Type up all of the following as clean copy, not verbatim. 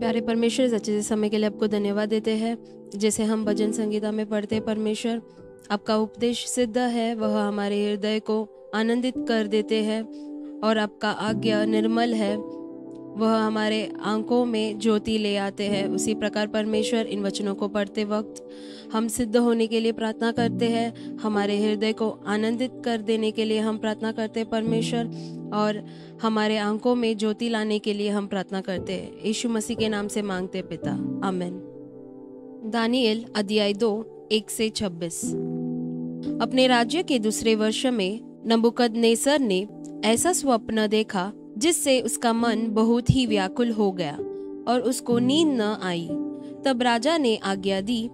प्यारे परमेश्वर, इस अच्छे से समय के लिए आपको धन्यवाद देते हैं। जैसे हम भजन संगीता में पढ़ते परमेश्वर, आपका उपदेश सिद्ध है, वह हमारे हृदय को आनंदित कर देते हैं, और आपका आज्ञा निर्मल है, वह हमारे आंखों में ज्योति ले आते हैं। उसी प्रकार परमेश्वर, इन वचनों को पढ़ते वक्त हम सिद्ध होने के लिए प्रार्थना करते हैं, हमारे हृदय को आनंदित कर देने के लिए हम प्रार्थना करते हैं परमेश्वर, और हमारे आंखों में ज्योति लाने के लिए हम प्रार्थना करते हैं। यीशु मसीह के नाम से मांगते पिता, आमीन। दानिएल अध्याय 2 1-26। अपने राज्य के दूसरे वर्ष में नबूकदनेस्सर ने ऐसा स्वप्न देखा जिससे उसका मन बहुत ही व्याकुल हो गया और उसको नींद न आई। तब राजा ने आज्ञा दी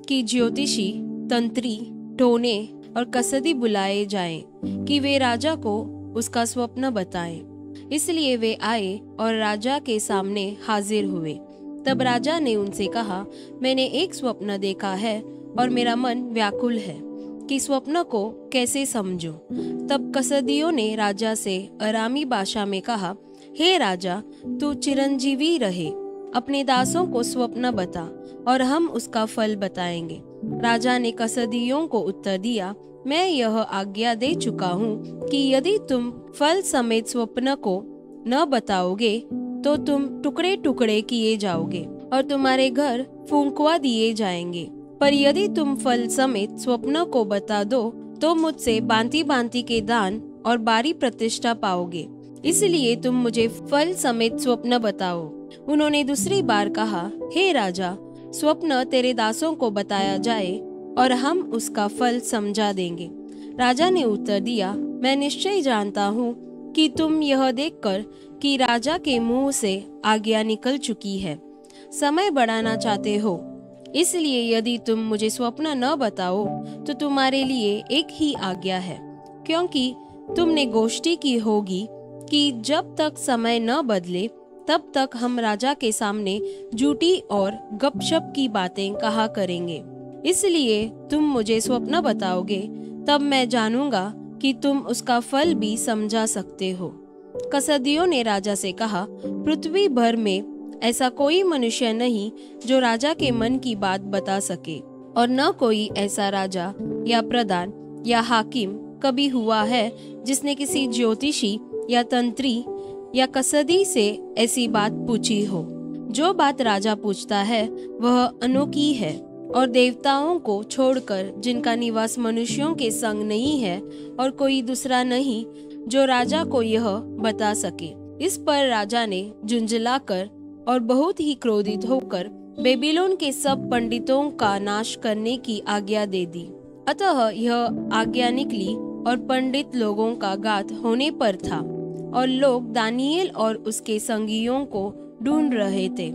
कि ज्योतिषी, तंत्री, टोने और कसदी बुलाए जाएं कि वे राजा को उसका स्वप्न बताएं। इसलिए वे आए और राजा के सामने हाजिर हुए। तब राजा ने उनसे कहा, मैंने एक स्वप्न देखा है और मेरा मन व्याकुल है कि स्वप्न को कैसे समझूं। तब कसदियों ने राजा से अरामी भाषा में कहा, हे राजा, तू चिरंजीवी रहे, अपने दासों को स्वप्न बता और हम उसका फल बताएंगे। राजा ने कसदियों को उत्तर दिया, मैं यह आज्ञा दे चुका हूँ कि यदि तुम फल समेत स्वप्न को न बताओगे तो तुम टुकड़े टुकड़े किए जाओगे और तुम्हारे घर फूंकवा दिए जाएंगे। पर यदि तुम फल समेत स्वप्न को बता दो तो मुझसे भांति भांति के दान और बारी प्रतिष्ठा पाओगे। इसलिए तुम मुझे फल समेत स्वप्न बताओ। उन्होंने दूसरी बार कहा, हे राजा, स्वप्न तेरे दासों को बताया जाए और हम उसका फल समझा देंगे। राजा ने उत्तर दिया, मैं निश्चय जानता हूँ कि तुम यह देखकर कि राजा के मुंह से आज्ञा निकल चुकी है, समय बढ़ाना चाहते हो। इसलिए यदि तुम मुझे स्वप्न न बताओ तो तुम्हारे लिए एक ही आज्ञा है, क्योंकि तुमने गोष्ठी की होगी कि जब तक समय न बदले तब तक हम राजा के सामने झूठी और गपशप की बातें कहा करेंगे। इसलिए तुम मुझे स्वप्न बताओगे, तब मैं जानूंगा कि तुम उसका फल भी समझा सकते हो। कसदियों ने राजा से कहा, पृथ्वी भर में ऐसा कोई मनुष्य नहीं जो राजा के मन की बात बता सके, और न कोई ऐसा राजा या प्रधान या हाकिम कभी हुआ है जिसने किसी ज्योतिषी या तंत्री या कसदी से ऐसी बात पूछी हो। जो बात राजा पूछता है वह अनोखी है, और देवताओं को छोड़कर जिनका निवास मनुष्यों के संग नहीं है और कोई दूसरा नहीं जो राजा को यह बता सके। इस पर राजा ने झुंझलाकर और बहुत ही क्रोधित होकर बेबीलोन के सब पंडितों का नाश करने की आज्ञा दे दी। अतः यह आज्ञा निकली और पंडित लोगों का घात होने पर था, और लोग दानिएल और उसके संगियों को ढूंढ रहे थे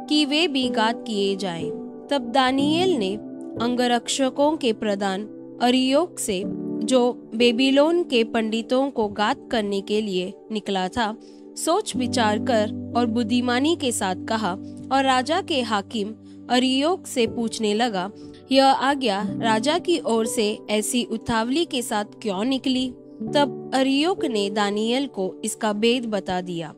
कि वे भी घात किए जाएं। तब दानिएल ने अंगरक्षकों के प्रधान अरियोक से, जो बेबीलोन के पंडितों को घात करने के लिए निकला था, सोच विचार कर और बुद्धिमानी के साथ कहा, और राजा के हाकिम अरियोक से पूछने लगा, यह आज्ञा राजा की ओर से ऐसी उतावली के साथ क्यों निकली? तब अरियोक ने दानिएल को इसका भेद बता दिया।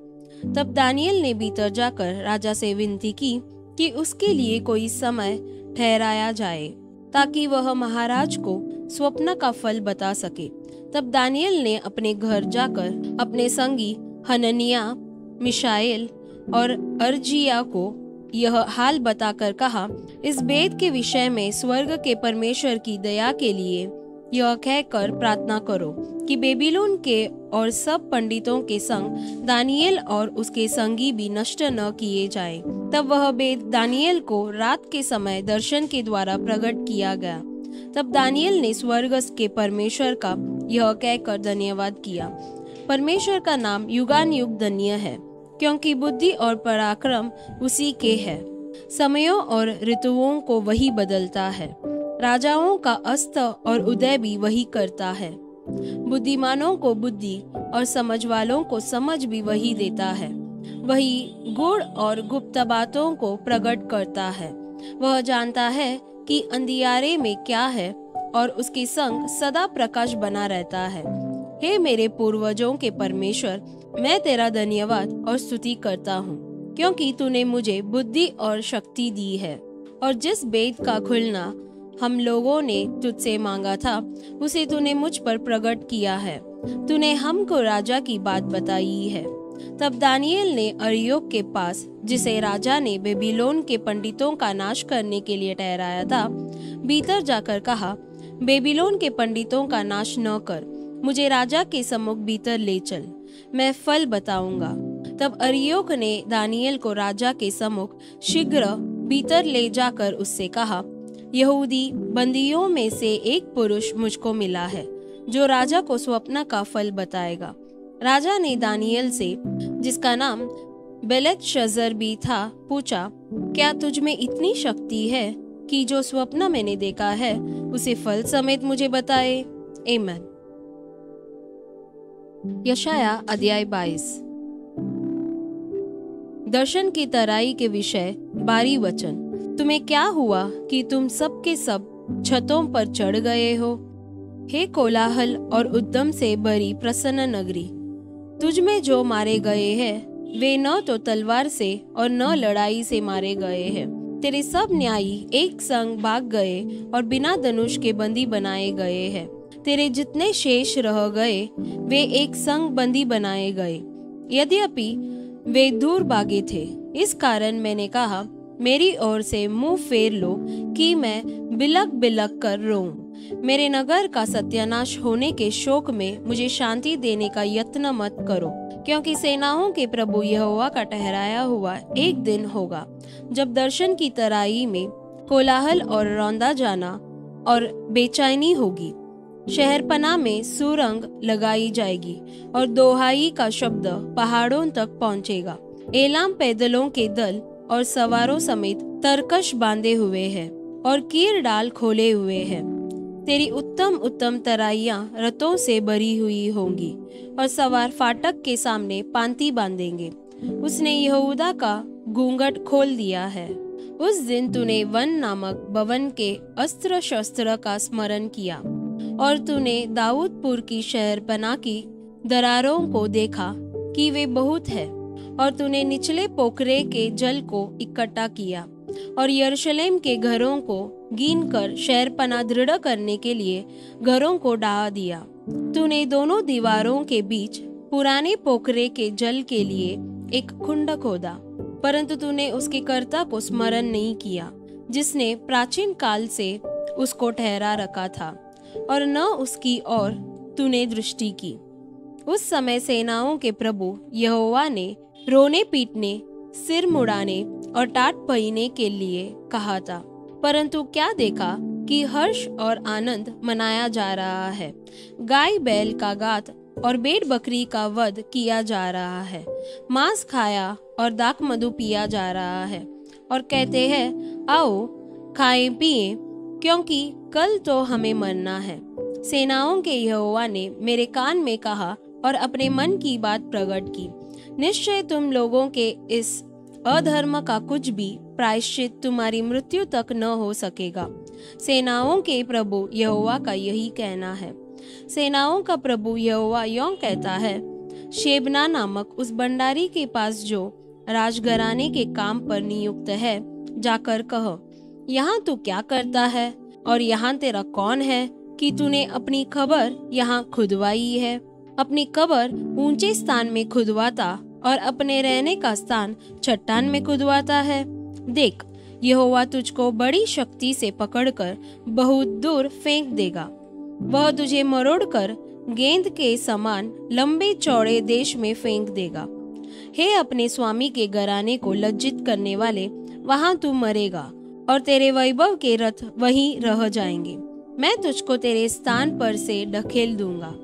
तब दानिएल ने भीतर जाकर राजा से विनती की कि उसके लिए कोई समय ठहराया जाए ताकि वह महाराज को स्वप्न का फल बता सके। तब दानिएल ने अपने घर जाकर अपने संगी हननिया, मिशाएल और अर्जिया को यह हाल बताकर कहा, इस भेद के विषय में स्वर्ग के परमेश्वर की दया के लिए यह कहकर प्रार्थना करो कि बेबीलोन के और सब पंडितों के संग दानिएल और उसके संगी भी नष्ट न किए जाए। तब वह भेद दानिएल को रात के समय दर्शन के द्वारा प्रकट किया गया। तब दानिएल ने स्वर्ग के परमेश्वर का यह कहकर धन्यवाद किया। परमेश्वर का नाम युगान युग धन्य है, क्योंकि बुद्धि और पराक्रम उसी के है। समयों और ऋतुओं को वही बदलता है, राजाओं का अस्त और उदय भी वही करता है। बुद्धिमानों को बुद्धि और समझ वालों को समझ भी वही देता है। वही गूढ़ और गुप्त बातों को प्रकट करता है। वह जानता है कि अंधियारे में क्या है और उसके संग सदा प्रकाश बना रहता है। हे मेरे पूर्वजों के परमेश्वर, मैं तेरा धन्यवाद और स्तुति करता हूँ, क्योंकि तूने मुझे बुद्धि और शक्ति दी है, और जिस भेद का खुलना हम लोगों ने तुझसे मांगा था उसे तूने मुझ पर प्रकट किया है। तूने हमको राजा की बात बताई है। तब दानियेल ने अर्योक के पास, जिसे राजा ने बेबीलोन के पंडितों का नाश करने के लिए ठहराया था, भीतर जाकर कहा, बेबीलोन के पंडितों का नाश न कर, मुझे राजा के सम्मुख भीतर ले चल, मैं फल बताऊंगा। तब अर्योक ने दानियेल को राजा के सम्मुख शीघ्र भीतर ले जाकर उससे कहा, यहूदी बंदियों में से एक पुरुष मुझको मिला है जो राजा को स्वप्न का फल बताएगा। राजा ने दानियेल से, जिसका नाम बेलतशस्सर भी था, पूछा, क्या तुझ में इतनी शक्ति है कि जो स्वप्न मैंने देखा है उसे फल समेत मुझे बताए? आमीन। यशाया अध्याय 22। दर्शन की तराई के विषय 12 वचन। तुम्हें क्या हुआ कि तुम सब के सब छतों पर चढ़ गए हो? हे कोलाहल और उद्यम से भरी प्रसन्न नगरी, तुझ में जो मारे गए हैं वे न तो तलवार से और न लड़ाई से मारे गए हैं। तेरे सब न्यायी एक संग भाग गए और बिना धनुष के बंदी बनाए गए हैं। तेरे जितने शेष रह गए वे एक संग बंदी बनाए गए, यद्यपि वे दूर भागे थे। इस कारण मैंने कहा, मेरी ओर से मुंह फेर लो कि मैं बिलक बिलक कर रोऊं। मेरे नगर का सत्यानाश होने के शोक में मुझे शांति देने का यत्न मत करो, क्योंकि सेनाओं के प्रभु यहोवा का ठहराया हुआ एक दिन होगा जब दर्शन की तराई में कोलाहल और रौंदा जाना और बेचैनी होगी। शहरपनाह में सुरंग लगाई जाएगी और दोहाई का शब्द पहाड़ों तक पहुंचेगा। एलाम पैदलों के दल और सवारों समेत तरकश बांधे हुए हैं और कीर डाल खोले हुए हैं। तेरी उत्तम उत्तम तराइयां रथों से भरी हुई होंगी और सवार फाटक के सामने पांति बांधेंगे। उसने यहूदा का घूंघट खोल दिया है। उस दिन तूने वन नामक भवन के अस्त्र शस्त्र का स्मरण किया और तूने दाऊदपुर की शहरपनाह की दरारों को देखा कि वे बहुत है, और तूने निचले पोखरे के जल को इकट्ठा किया और यरूशलेम के घरों को गिनकर शहरपनाह दृढ़ करने के लिए घरों को ढा दिया। तूने दोनों दीवारों के बीच पुराने पोखरे के जल के लिए एक कुंड खोदा, परंतु तूने उसके कर्ता को स्मरण नहीं किया, जिसने प्राचीन काल से उसको ठहरा रखा था, और न उसकी ओर तूने दृष्टि की। उस समय सेनाओं के प्रभु यहोवा ने रोने पीटने, सिर मुड़ाने और टाट पहीने के लिए कहा था, परंतु क्या देखा कि हर्ष और आनंद मनाया जा रहा है। गाय बैल का गात और भेड़ बकरी का वध किया जा रहा है। मांस खाया और दाख मधु पिया जा रहा है, और कहते हैं, आओ खाएं पिएं, क्योंकि कल तो हमें मरना है। सेनाओं के यहोवा ने मेरे कान में कहा और अपने मन की बात प्रकट की, निश्चय तुम लोगों के इस अधर्म का कुछ भी प्रायश्चित तुम्हारी मृत्यु तक न हो सकेगा। सेनाओं के प्रभु यहोवा का यही कहना है। सेनाओं का प्रभु यहोवा यों कहता है, शेबना नामक उस भंडारी के पास जो राजघराने के काम पर नियुक्त है, जाकर कह, यहाँ तू क्या करता है और यहाँ तेरा कौन है कि तूने अपनी खबर यहाँ खुदवाई है? अपनी कब्र ऊंचे स्थान में खुदवाता और अपने रहने का स्थान चट्टान में खुदवाता है। देख, यहोवा तुझको बड़ी शक्ति से पकड़कर बहुत दूर फेंक देगा। वह तुझे मरोड़कर गेंद के समान लंबे चौड़े देश में फेंक देगा। हे अपने स्वामी के घराने को लज्जित करने वाले, वहां तू मरेगा और तेरे वैभव के रथ वहीं रह जाएंगे। मैं तुझको तेरे स्थान पर से ढकेल दूंगा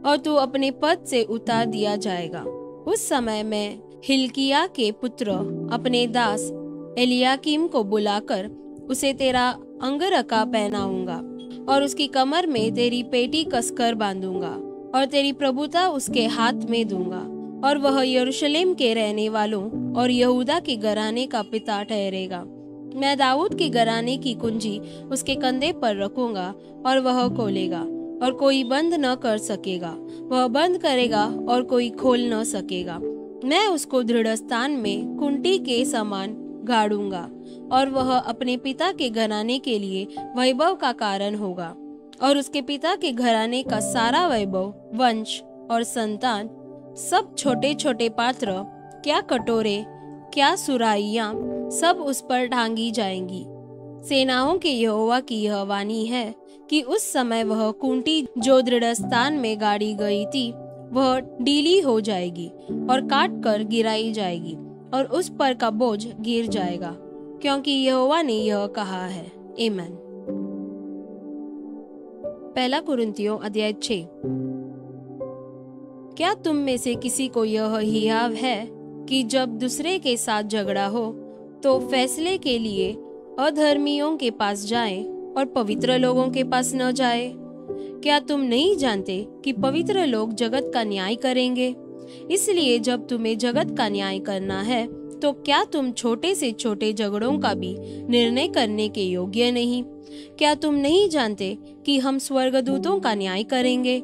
और तू अपने पद से उतार दिया जाएगा। उस समय मैं हिल्किय्याह के पुत्र अपने दास एलियाकीम को बुलाकर उसे तेरा अंगरखा पहनाऊंगा और उसकी कमर में तेरी पेटी कसकर बांधूंगा और तेरी प्रभुता उसके हाथ में दूंगा, और वह यरूशलेम के रहने वालों और यहूदा के घराने का पिता ठहरेगा। मैं दाऊद के घराने की कुंजी उसके कंधे पर रखूंगा और वह खोलेगा और कोई बंद न कर सकेगा, वह बंद करेगा और कोई खोल न सकेगा। मैं उसको दृढ़ स्थान में कुंटी के समान गाड़ूंगा और वह अपने पिता के घराने के लिए वैभव का कारण होगा। और उसके पिता के घराने का सारा वैभव, वंश और संतान, सब छोटे छोटे पात्र, क्या कटोरे, क्या सुराहियां, सब उस पर टांगी जाएंगी। सेनाओं के यहोवा की यह वाणी है कि उस समय वह कुंटी जो दृढ़ स्थान में गाड़ी गई थी, वह ढीली हो जाएगी और काट कर गिराई जाएगी और उस पर का बोझ गिर जाएगा, क्योंकि यहोवा ने यह कहा है। आमीन। पहला कुरिन्थियों अध्याय 6। क्या तुम में से किसी को यह हियाव है कि जब दूसरे के साथ झगड़ा हो तो फैसले के लिए अधर्मियों के पास जाए और पवित्र लोगों के पास न जाए? क्या तुम नहीं जानते कि पवित्र लोग जगत का न्याय करेंगे? इसलिए जब तुम्हें जगत का न्याय करना है तो क्या तुम छोटे से छोटे झगड़ों का भी निर्णय करने के योग्य नहीं? क्या तुम नहीं जानते कि हम स्वर्गदूतों का न्याय करेंगे?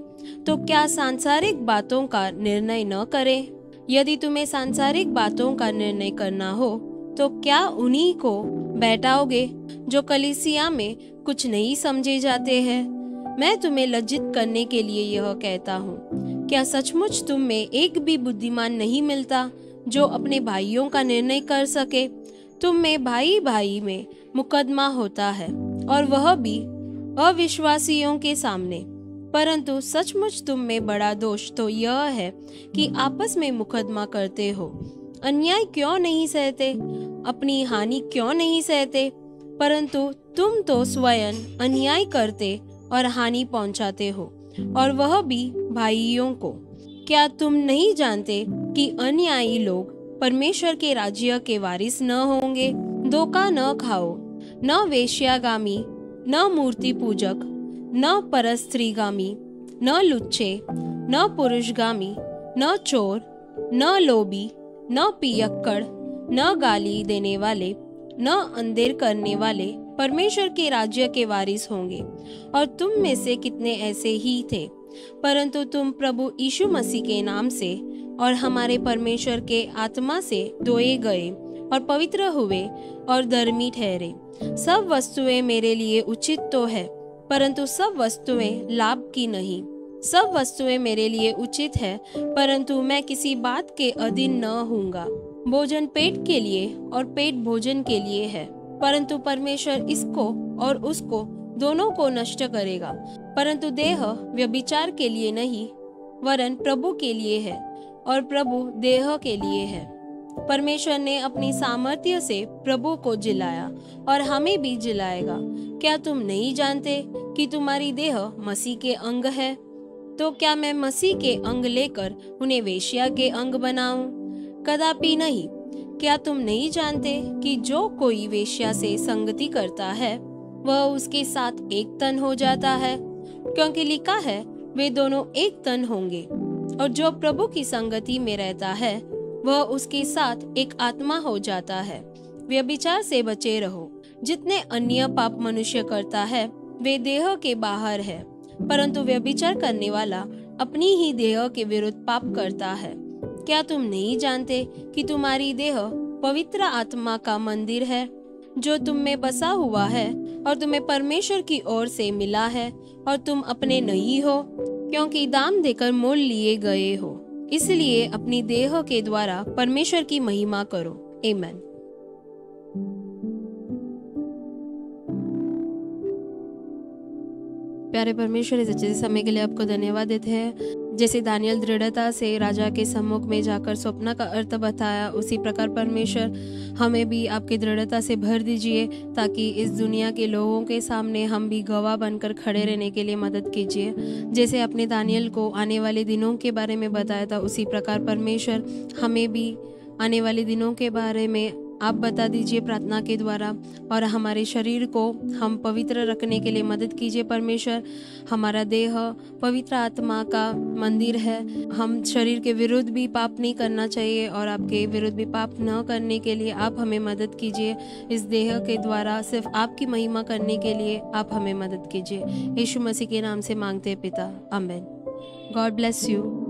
तो क्या सांसारिक बातों का निर्णय न करें? यदि तुम्हें सांसारिक बातों का निर्णय करना हो तो क्या उन्हीं को बैठाओगे जो कलीसिया में कुछ नहीं समझे जाते हैं? मैं तुम्हें लज्जित करने के लिए यह कहता हूँ। क्या सचमुच तुम में एक भी बुद्धिमान नहीं मिलता जो अपने भाइयों का निर्णय कर सके? तुम में भाई भाई में मुकदमा होता है और वह भी अविश्वासियों के सामने। परंतु सचमुच तुम में बड़ा दोष तो यह है कि आपस में मुकदमा करते हो। अन्याय क्यों नहीं सहते? अपनी हानि क्यों नहीं सहते? परंतु तुम तो स्वयं अन्याय करते और हानि पहुंचाते हो, और वह भी भाइयों को। क्या तुम नहीं जानते कि अन्यायी लोग परमेश्वर के राज्य के वारिस न होंगे? धोखा न खाओ, न वेश्यागामी, न मूर्ति पूजक, न परस्त्रीगामी, न लुच्चे, न पुरुषगामी, न चोर, न लोभी, न पियक्कड़, न गाली देने वाले, न अंधेर करने वाले परमेश्वर के राज्य के वारिस होंगे। और तुम में से कितने ऐसे ही थे, परंतु तुम प्रभु यीशु मसीह के नाम से और हमारे परमेश्वर के आत्मा से धोए गए और पवित्र हुए और धर्मी ठहरे। सब वस्तुएं मेरे लिए उचित तो है, परंतु सब वस्तुएं लाभ की नहीं। सब वस्तुएं मेरे लिए उचित है, परंतु मैं किसी बात के अधीन न होऊंगा। भोजन पेट के लिए और पेट भोजन के लिए है, परंतु परमेश्वर इसको और उसको दोनों को नष्ट करेगा। परंतु देह व्यभिचार के लिए नहीं, वरन प्रभु के लिए है, और प्रभु देह के लिए है। परमेश्वर ने अपनी सामर्थ्य से प्रभु को जिलाया और हमें भी जिलाएगा। क्या तुम नहीं जानते कि तुम्हारी देह मसीह के अंग है? तो क्या मैं मसीह के अंग लेकर उन्हें वेश्या के अंग बनाऊं? कदापि नहीं। क्या तुम नहीं जानते कि जो कोई वेश्या से संगति करता है वह उसके साथ एक तन हो जाता है? क्योंकि लिखा है, वे दोनों एक तन होंगे। और जो प्रभु की संगति में रहता है वह उसके साथ एक आत्मा हो जाता है। व्यभिचार से बचे रहो। जितने अन्य पाप मनुष्य करता है वे देह के बाहर है, परंतु व्यभिचार करने वाला अपनी ही देह के विरुद्ध पाप करता है। क्या तुम नहीं जानते कि तुम्हारी देह पवित्र आत्मा का मंदिर है, जो तुम में बसा हुआ है और तुम्हें परमेश्वर की ओर से मिला है, और तुम अपने नहीं हो, क्योंकि दाम देकर मोल लिए गए हो। इसलिए अपनी देह के द्वारा परमेश्वर की महिमा करो। आमीन। प्यारे परमेश्वर, इस अच्छे समय के लिए आपको धन्यवाद देते हैं। जैसे दानियल दृढ़ता से राजा के सम्मुख में जाकर स्वप्न का अर्थ बताया, उसी प्रकार परमेश्वर हमें भी आपकी दृढ़ता से भर दीजिए, ताकि इस दुनिया के लोगों के सामने हम भी गवाह बनकर खड़े रहने के लिए मदद कीजिए। जैसे आपने दानियल को आने वाले दिनों के बारे में बताया था, उसी प्रकार परमेश्वर हमें भी आने वाले दिनों के बारे में आप बता दीजिए प्रार्थना के द्वारा, और हमारे शरीर को हम पवित्र रखने के लिए मदद कीजिए। परमेश्वर, हमारा देह पवित्र आत्मा का मंदिर है। हम शरीर के विरुद्ध भी पाप नहीं करना चाहिए, और आपके विरुद्ध भी पाप न करने के लिए आप हमें मदद कीजिए। इस देह के द्वारा सिर्फ आपकी महिमा करने के लिए आप हमें मदद कीजिए। यीशु मसीह के नाम से मांगते हैं पिता, आमीन। God bless you.